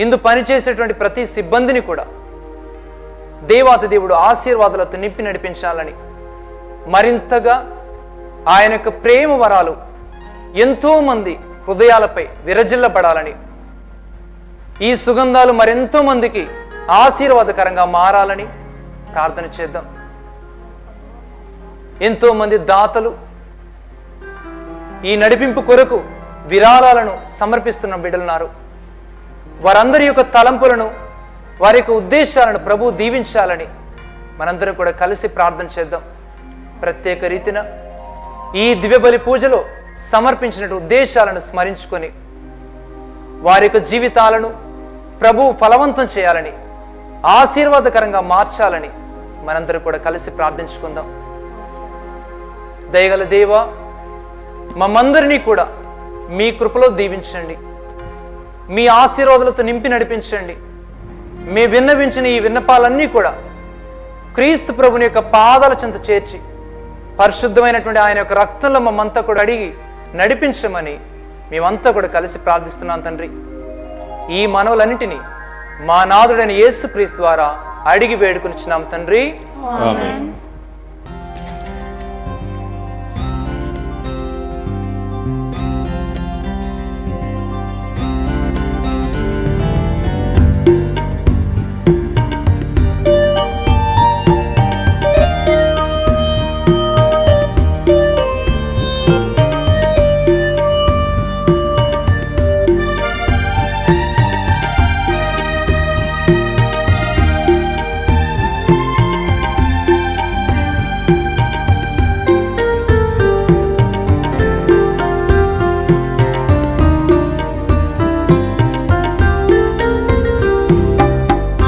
ఇందు పనిచేసేటువంటి ప్రతి సిబ్బందిని కూడా దేవాతి దేవుడు ఆశీర్వాదాలతో నింపి నడిపించాలని, మరింతగా ఆయన యొక్క ప్రేమ వరాలు ఎంతోమంది హృదయాలపై విరజిల్లబడాలని, ఈ సుగంధాలు మరెంతో మందికి ఆశీర్వాదకరంగా మారాలని ప్రార్థన చేద్దాం. ఎంతోమంది దాతలు ఈ నడిపింపు కొరకు విరాళాలను సమర్పిస్తున్న బిడ్డలున్నారు. వారందరి యొక్క తలంపులను, వారి యొక్క ఉద్దేశాలను ప్రభు దీవించాలని మనందరం కూడా కలిసి ప్రార్థన చేద్దాం. ప్రత్యేక రీతిన ఈ దివ్యబలి పూజలో సమర్పించిన ఉద్దేశాలను స్మరించుకొని వారి యొక్క జీవితాలను ప్రభు ఫలవంతం చేయాలని, ఆశీర్వాదకరంగా మార్చాలని మనందరం కూడా కలిసి ప్రార్థించుకుందాం. దయగల దేవా, మమ్మందరినీ కూడా మీ కృపలో దీవించండి, మీ ఆశీర్వాదాలతో నింపి నడిపించండి. మీ విన్నవించిన ఈ విన్నపాలన్నీ కూడా క్రీస్తు ప్రభుని యొక్క పాదాల చెంత చేర్చి పరిశుద్ధమైనటువంటి ఆయన యొక్క రక్తంలో మమ్మంతా కూడా అడిగి నడిపించమని మేమంతా కూడా కలిసి ప్రార్థిస్తున్నాం తండ్రి. ఈ మనవులన్నింటినీ మా నాథుడైన యేసుక్రీస్తు ద్వారా అడిగి వేడుకొనిచున్నాం తండ్రి. ఆమేన్.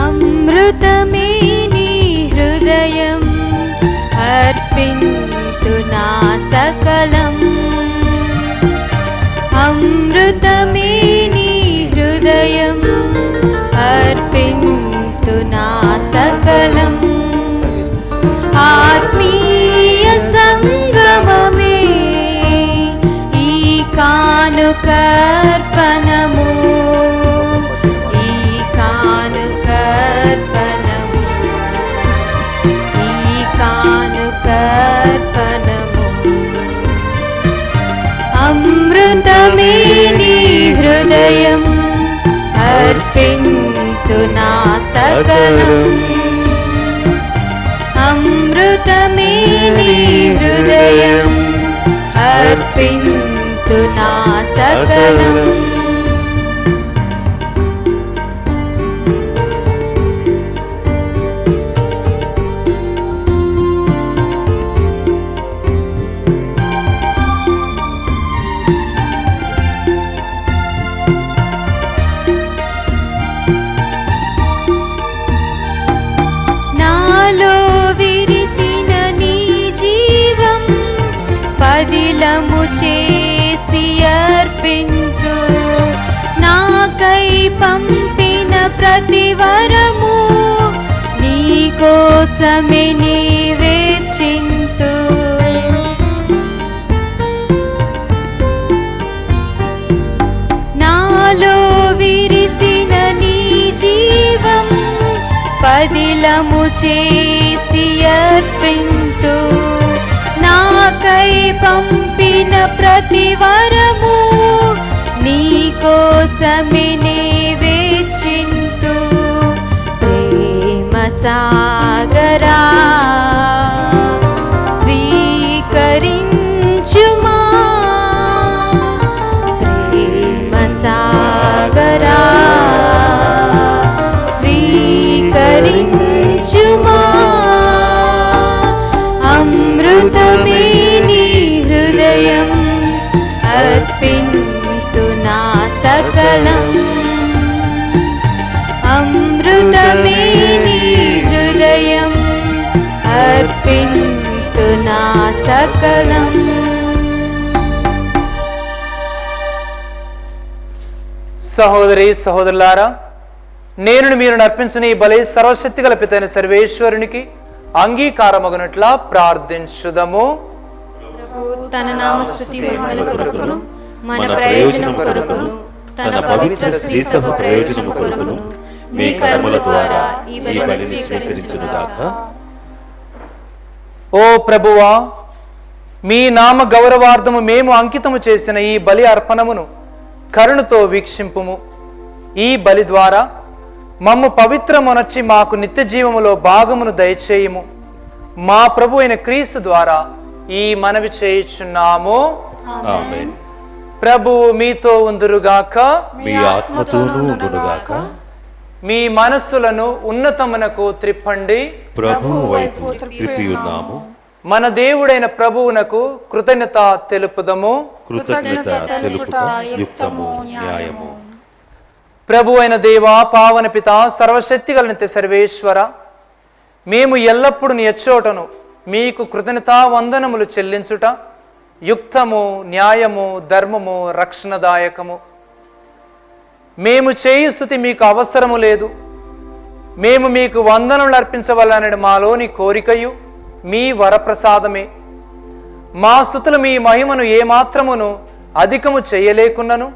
అమృతమే నీ హృదయం అర్పింతు నా సకలం. అమృతమే నీ హృదయం అర్పింతు నా సకలం. ఆత్మీయ సంగమమే ఈ కానుకర్పణము, ఈ కానుకర్పణము, ఈ కానుకర్పణము. అమృతమే నీ హృదయం అర్పింతు నా సకలం. అమృతమే నీ హృదయం అర్పింతు నా సకలం. నాలో విరిసిన నీ జీవం పదిలము చేసి అర్పింతు. నాకై పంపిన ప్రతి వరము నీ కోసమే నీ వెచ్చింతు. నాలో విరిసిన నీ జీవం పదిలము చేసి అర్పింతు. నాకై పంపిన ప్రతి వరము నీ కోసమే నే వెచ్చింతు. ప్రేమ సాగరా స్వీకరించుమా, ప్రేమ సాగరా స్వీకరించుమా. అమృతమే నీ హృదయం అర్పింతు నా సకలం. అమృతమే నీ హృదయం అర్పింతు నా సకలం. సహోదరి సహోదరులారా, నేను మీరు అర్పించిన ఈ బలి సర్వశక్తి గల పితైన సర్వేశ్వరునికి అంగీకారమగునట్లా ప్రార్థించుదము. తన నామస్తుతి మహిమల కొరకును మన ప్రయోజనం కొరకును తన పవిత్ర శ్రీ సభ ప్రయోజనం కొరకును మీ కర్మల ద్వారా ఈ బలిని స్వీకరించునుగాక. ఓ ప్రభువా, మీ నామ గౌరవార్థము మేము అంకితము చేసిన ఈ బలి అర్పణమును కరుణతో వీక్షింపుము. ఈ బలి ద్వారా మమ్ము పవిత్రమునర్చి మాకు నిత్య జీవములో భాగమును దయచేయము. మా ప్రభు అయిన క్రీస్తు ద్వారా ఈ మనవి చేయుచున్నాము. ఆమేన్. ప్రభువు మీతో ఉందురుగాక, మీ ఆత్మతోనూ ఉండునుగాక. మీ మనస్సులను ఉన్నతమునకు త్రిప్పండి. ప్రభువు వైపు త్రిప్పి ఉన్నాము. మన దేవుడైన ప్రభువునకు కృతజ్ఞత తెలుపుదము. కృతజ్ఞత తెలుపుట యుక్తము, న్యాయము. ప్రభు అయిన దేవా, పావన పిత, సర్వశక్తి గల నిత్య సర్వేశ్వర, మేము ఎల్లప్పుడూ నీ ఎచ్చోటను మీకు కృతజ్ఞతా వందనములు చెల్లించుట యుక్తము, న్యాయము, ధర్మము, రక్షణదాయకము. మేము చేయు స్తుతి మీకు అవసరము లేదు. మేము మీకు వందనములు అర్పించవలనని మాలోని కోరికయు మీ వరప్రసాదమే. మా స్తుతులు మీ మహిమను ఏమాత్రమును అధికము చేయలేకున్నను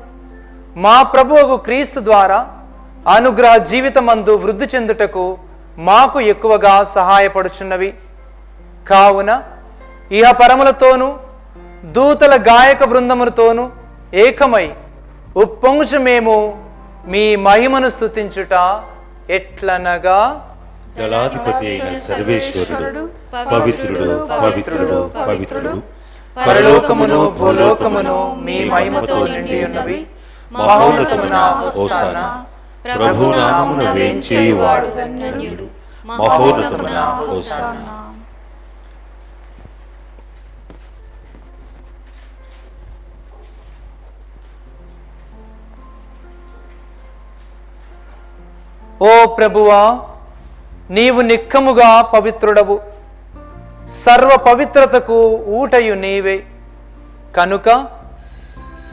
మా ప్రభువు క్రీస్తు ద్వారా అనుగ్రహ జీవితమందు వృద్ధి చెందుటకు మాకు ఎక్కువగా సహాయపడుచున్నవి. కావున ఇహ పరములతోనూ దూతల గాయక బృందములతోనూ ఏకమై ఉప్పొంగుచు మేము మీ మహిమను స్తుతించుట ఎట్లనగా, దళాధిపతి అయిన సర్వేశ్వరుడు పవిత్రుడు పవిత్రుడు పవిత్రుడు, పరలోకమును భూలోకమును మీ మహిమతో నిండి ఉన్నవి. మహోన్నతమున హోసానా, ప్రభు నామమున వేంచేయువాడు ధన్యుడు. మహోన్నతమున హోసానా. ఓ ప్రభువా, నీవు నిక్కముగా పవిత్రుడవు, సర్వ పవిత్రతకు ఊటయు నీవే. కనుక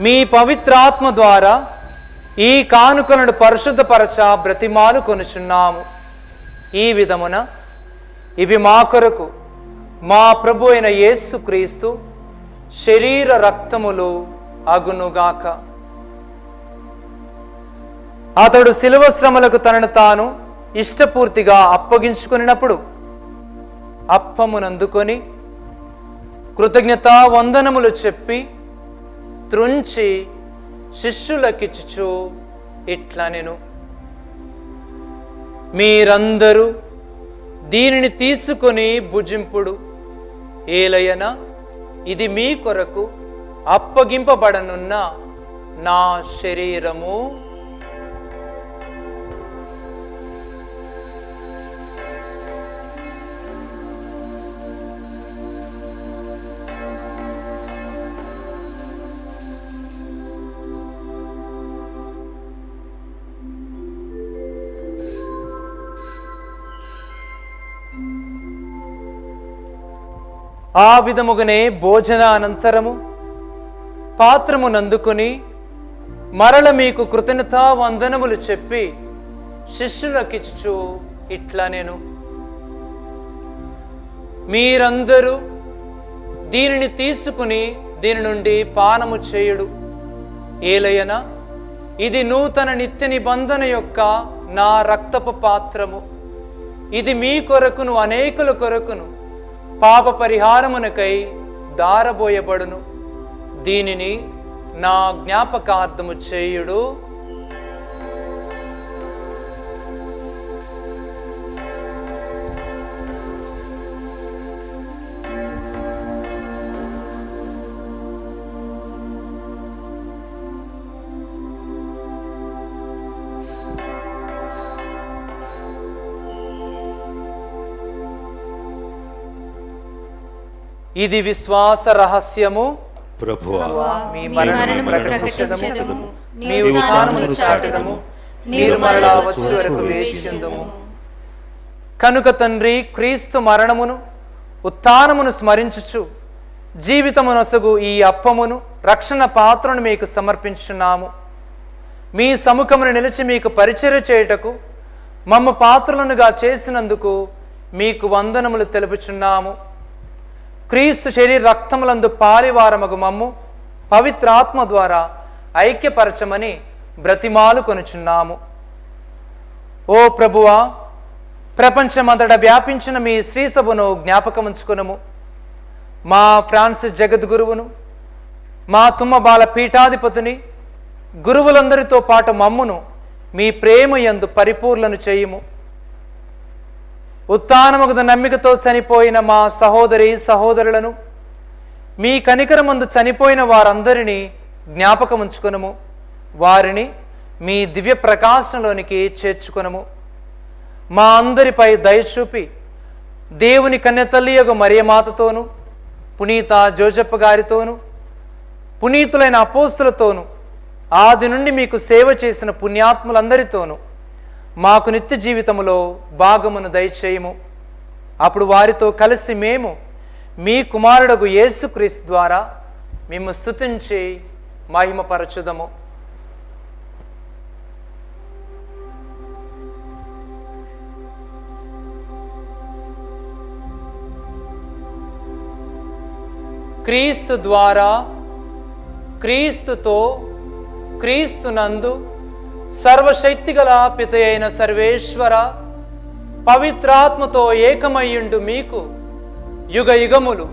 మీ పవిత్రాత్మ ద్వారా ఈ కానుకలను పరిశుద్ధపరచ బ్రతిమాలు కొనుచున్నాము. ఈ విధమున ఇవి మా కొరకు మా ప్రభు అయిన యేసు క్రీస్తు శరీర రక్తములు అగునుగాక. అతడు శిలువ శ్రమలకు తనను తాను ఇష్టపూర్తిగా అప్పగించుకున్నప్పుడు అప్పమునందుకొని కృతజ్ఞతా వందనములు చెప్పి త్రుంచి శిష్యులకిచ్చుచు ఇట్లనెను, మీరందరూ దీనిని తీసుకొని భుజింపుడు. ఏలయన ఇది మీ కొరకు అప్పగింపబడనున్న నా శరీరము. ఆ విధముగానే భోజన అనంతరము పాత్రమునందుకొని మరల మీకు కృతజ్ఞతా వందనములు చెప్పి శిష్యులకిచ్చుచు ఇట్లనెను, మీరందరూ దీనిని తీసుకుని దీని నుండి పానము చేయుడు. ఏలయన ఇది నూతన నిత్య నిబంధన యొక్క నా రక్తపు పాత్రము. ఇది మీ కొరకును అనేకుల కొరకును పాప పరిహారమునకై దారబోయబడును. దీనిని నా జ్ఞాపకార్థము చేయుడు. ఇది విశ్వాస రహస్యము. ప్రభువా, మీ మరణమును ప్రకటించెదము, మీ ఉత్థానమును చాటెదము, మీరు మరలా వచ్చు వరకు వేచియుందుము. కనుక తండ్రి, క్రీస్తు మరణమును ఉత్థానమును స్మరించుచు జీవితమునొసగు ఈ అప్పమును రక్షణ పాత్రను మీకు సమర్పించున్నాము. మీ సముఖమును నిలిచి మీకు పరిచర్య చేయుటకు మమ్మ పాత్రలనుగా చేసినందుకు మీకు వందనములు తెలుపుచున్నాము. క్రీస్తు శరీర రక్తములందు పారివారమగు మమ్ము పవిత్రాత్మ ద్వారా ఐక్యపరచమని బ్రతిమాలు కొనుచున్నాము. ఓ ప్రభువా, ప్రపంచమంతట వ్యాపించిన మీ శ్రీసభను జ్ఞాపకముంచుకునము. మా ఫ్రాన్సిస్ జగద్గురువును, మా తుమ్మబాల పీఠాధిపతిని, గురువులందరితో పాటు మమ్మును మీ ప్రేమ యందు పరిపూర్ణను చేయుము. ఉత్థానముగద నమ్మికతో చనిపోయిన మా సహోదరి సహోదరులను, మీ కనికరమందు చనిపోయిన వారందరినీ జ్ఞాపకముంచుకొనుము. వారిని మీ దివ్య ప్రకాశంలోనికి చేర్చుకొనుము. మా అందరిపై దయ చూపి దేవుని కన్యతల్లియగు మరియమాతతోను, పునీత జోజప్ప గారితోను, పునీతులైన అపోస్తులతోను, ఆది నుండి మీకు సేవ చేసిన పుణ్యాత్ములందరితోనూ మాకు నిత్య జీవితములో భాగమును దయచేయము. అప్పుడు వారితో కలిసి మేము మీ కుమారుడగు యేసుక్రీస్తు ద్వారా మేము స్తుతించి మహిమపరచుదము. క్రీస్తు ద్వారా, క్రీస్తుతో, క్రీస్తునందు సర్వశక్తిగల పిత అయిన సర్వేశ్వర పవిత్రాత్మతో ఏకమయ్యుండు మీకు యుగ యుగములు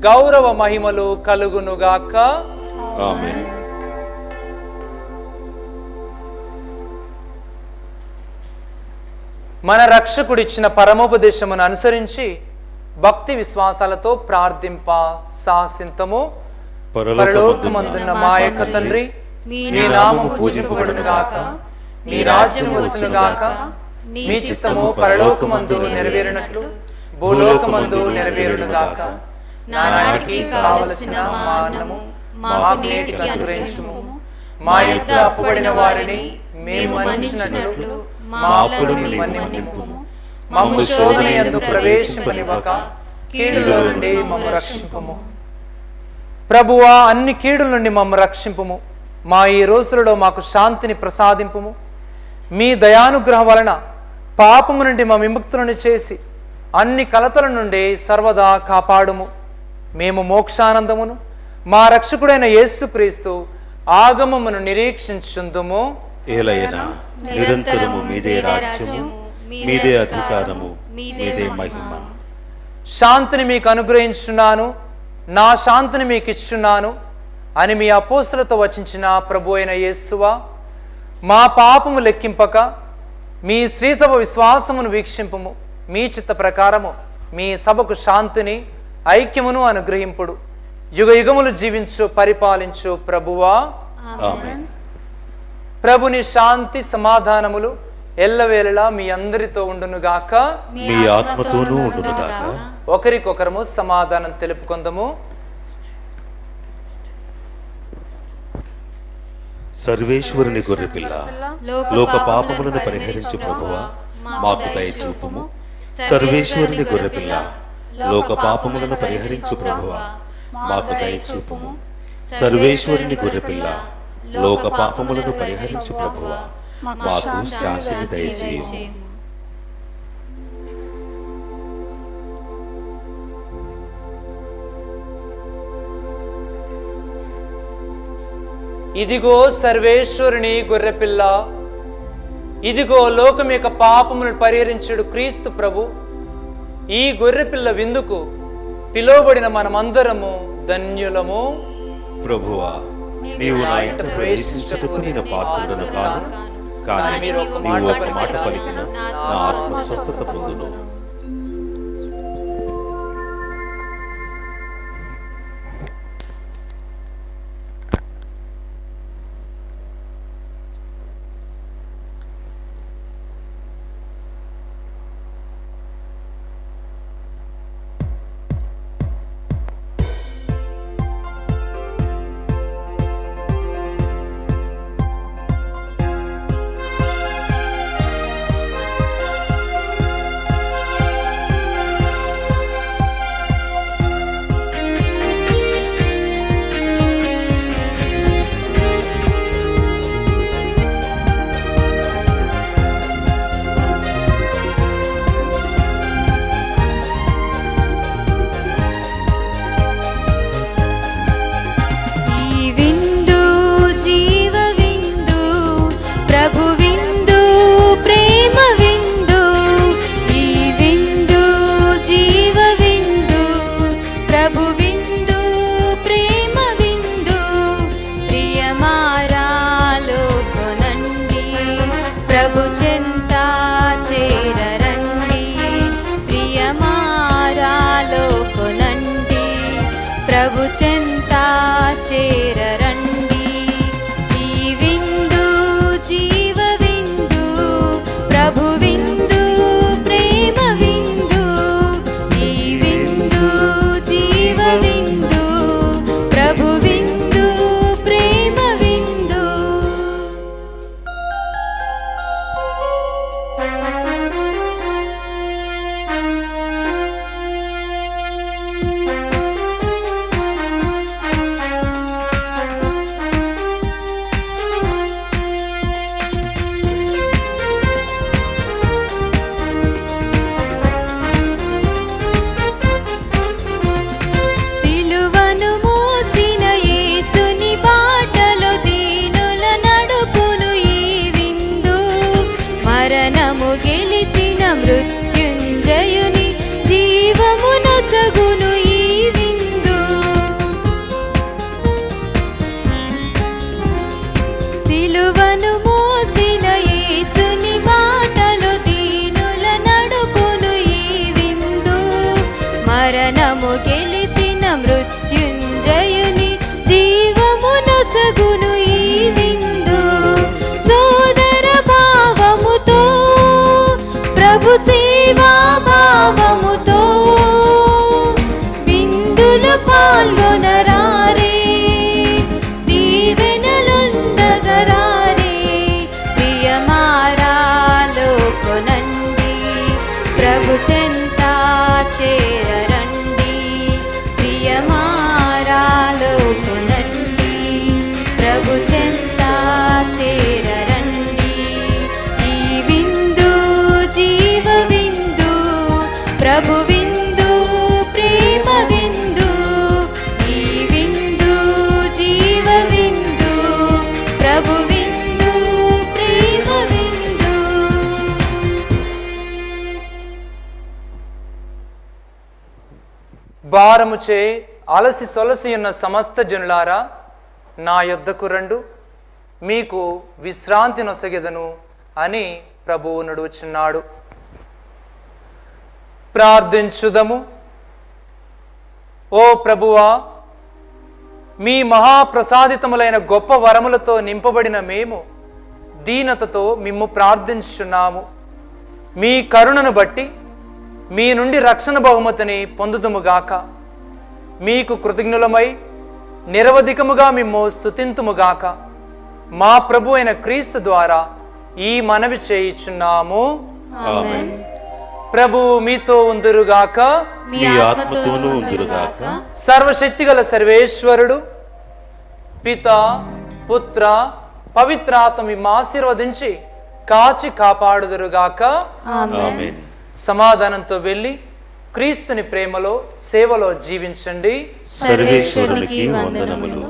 గౌరవ మహిమలు కలుగునుగాక. ఆమేన్. మన రక్షకుడిచ్చిన పరమోపదేశమును అనుసరించి భక్తి విశ్వాసాలతో ప్రార్థింప సాహసింతము. పరలోకమందున్న మా యొక్క తండ్రి, నీ నామము పూజింపబడును గాక, నీ రాజ్యము వచ్చును గాక, నీ చిత్తము పరలోకమందు నెరవేరినట్లు భూలోకమందు నెరవేరును గాక. నానాటికి కావలసిన మా అన్నము మాకు నేటికి అనుగ్రహించుము. మా యొద్ద అప్పుబడిన వారిని మేము మన్నించినట్లు మా అప్పులను మన్నింపుము. మమ్ము శోధన యందు ప్రవేశింపనివ్వక కీడులో నుండి మమ్ము రక్షింపుము. ప్రభువా, అన్ని కీడుల నుండి మమ్ము రక్షింపుము. మా ఈ రోజులలో మాకు శాంతిని ప్రసాదింపుము. మీ దయానుగ్రహం వలన పాపము నుండి మా విముక్తులను చేసి అన్ని కలతల నుండి సర్వదా కాపాడుము. మేము మోక్షానందమును మా రక్షకుడైన యేసుక్రీస్తు ఆగమమును నిరీక్షించుందుము. ఏలైనా నిరంతరము మీదే రాజ్యము, మీదే అధికారము, మీదే మహిమ. శాంతిని మీకు అనుగ్రహించున్నాను, నా శాంతిని మీకు ఇచ్చున్నాను అని మీ అపోస్తలతో వచించిన ప్రభు అయిన యేసువా, మా పాపము లెక్కింపక మీ శ్రీసభ విశ్వాసమును వీక్షింపుము. మీ చిత్త ప్రకారము మీ సభకు శాంతిని, ఐక్యమును అనుగ్రహింపుడు. యుగ యుగములు జీవించు పరిపాలించు ప్రభువా. ఆమేన్. ప్రభుని శాంతి సమాధానములు ఎల్లవేళలా మీ అందరితో ఉండునుగాక, మీ ఆత్మతోనూ ఉండునుగాక. ఒకరికొకరము సమాధానం తెలుపుకొందము. సర్వేశ్వరుని గొర్రెపిల్ల, లోక పాపములను పరిహరించు ప్రభువా, మాకు దయచూపుము. సర్వేశ్వరుని గొర్రెపిల్ల, లోక పాపములను పరిహరించు ప్రభువా, మాకు దయచూపుము. సర్వేశ్వరుని గొర్రెపిల్ల, లోక పాపములను పరిహరించు ప్రభువా, మాకు శాంతిని దయచేయము. ఇదిగో సర్వేశ్వరుని గొర్రెపిల్ల, ఇదిగో లోకం యొక్క పాపములను పరిహరించుడు క్రీస్తు ప్రభు. ఈ గొర్రెపిల్ల విందుకు పిలువబడిన మనమందరము ధన్యులము. ప్రభువా, నీవు నా ఇంట ప్రవేశించుటకు నేను పాత్రుడను కాను, కానీ నీవు ఒక మాట పలికిన నా ఆత్మ స్వస్థత పొందును. ప్రభు చెంత చేరరండి. ఈ విందు జీవ విందు, ప్రభు విందు, ప్రేమ విందు. ఈ విందు జీవ విందు, ప్రభు విందు, ప్రేమ విందు. మృత్యుంజయుని జీవమునొసగును ఈ విందు. సిలువను మోసిన యేసుని బాటలో దీనుల నడుపును ఈ విందు. మరణము గెలిచిన మృత్యుంజయుని జీవమునొసగును ఈ విందు. సోదర భావముతో ప్రభు సేవా భావముతో విందులు పాల్గొనరారే, దీవెనలుందగరారే. ప్రియమారాలో కొనండి, ప్రభు చెంత చేరరండి. ప్రియమారాలో కొనండి, ప్రభు చెంత చేరరండి. ఈ విందు జీవ విందు, ప్రభు విందు, ప్రేమ విందు. ఈ విందు జీవ విందు, ప్రభు విందు, ప్రేమ విందు. భారముచే అలసి సొలసి ఉన్న సమస్త జనులారా, నా యొద్దకు రండు, మీకు విశ్రాంతి నొసగెదను అని ప్రభువు నడుచున్నాడు. ప్రార్థించుదము. ఓ ప్రభువా, మీ మహాప్రసాదితములైన గొప్ప వరములతో నింపబడిన మేము దీనతతో మిమ్ము ప్రార్థించుచున్నాము. మీ కరుణను బట్టి మీ నుండి రక్షణ బహుమతిని పొందుదుముగాక. మీకు కృతజ్ఞులమై నిరవధికముగా మిమ్ము స్తుతింతుముగాక. మా ప్రభు అయిన క్రీస్తు ద్వారా ఈ మనవి చేయుచున్నాము. ఆమేన్. ప్రభు మీతో ఉందురుగాక. మీ ఆత్మతోనూ ఉందురుగాక. సర్వశక్తిగల సర్వేశ్వరుడు పిత, పుత్ర, పవిత్రాత్మ మిమ్ము ఆశీర్వదించి కాచి కాపాడుదురుగాక. ఆమేన్. సమాధానంతో వెళ్ళి క్రీస్తుని ప్రేమలో సేవలో జీవించండి. సర్వేశ్వరునికి వందనములు.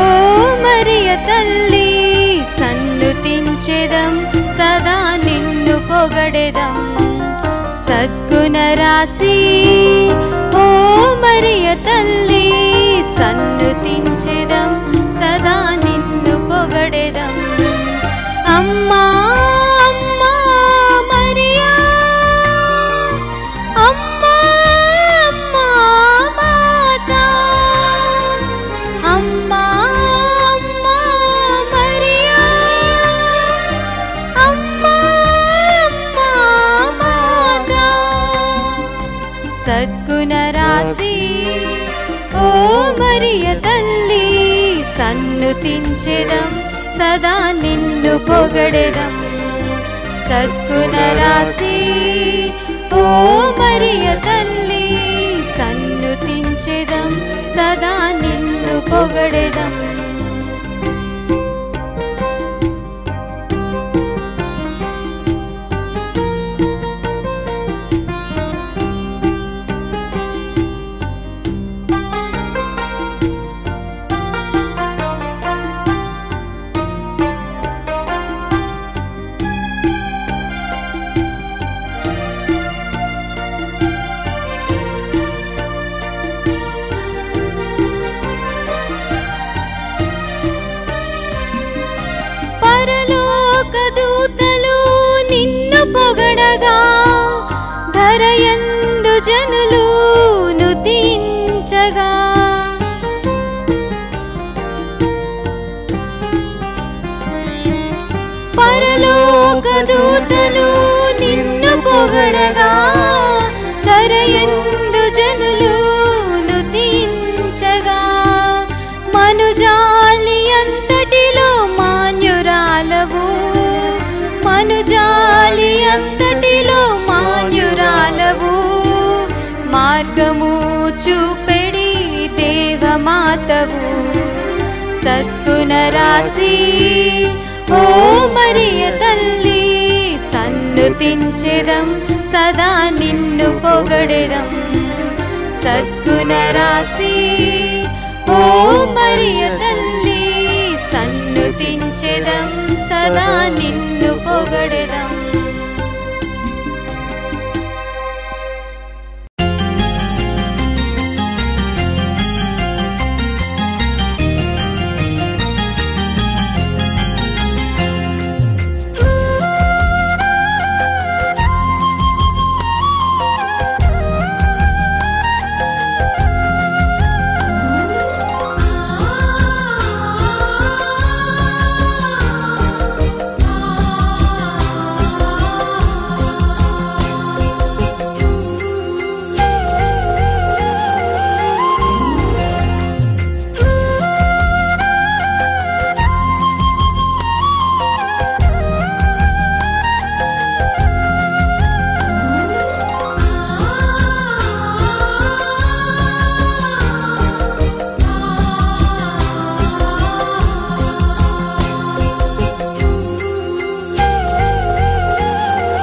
ఓ మరియ తల్లి, సన్నుతించెదం, సదా నిన్ను పొగడెదం. సద్గుణ రాశి ఓ మరియ తల్లి, సన్నుతించెదం, సదా నిన్ను పొగడెదం. అమ్మా అమ్మా మరియా, అమ్మా అమ్మా మాతా, అమ్మా అమ్మా మరియా, అమ్మా అమ్మా మాతా. సద్గుణ రాశి ఓ మరియ తల్లి, సన్నుతించెదం, సదా నిన్ను పొగడెదం. సద్గుణ రాశి ఓ మరియ తల్లి, సన్నుతించెదం, సదా నిన్ను పొగడెదం. ధరయందు జనులు నుతించగా, పరలోక దూతలు నిన్ను పొగడగా, సద్గుణ రాశి ఓ మరియ తల్లి, సన్నుతించెదం సదా నిన్ను పొగడెదం. సద్గుణ రాశి ఓ మరియ తల్లి, సన్నుతించెదం సదా నిన్ను పొగడెదం.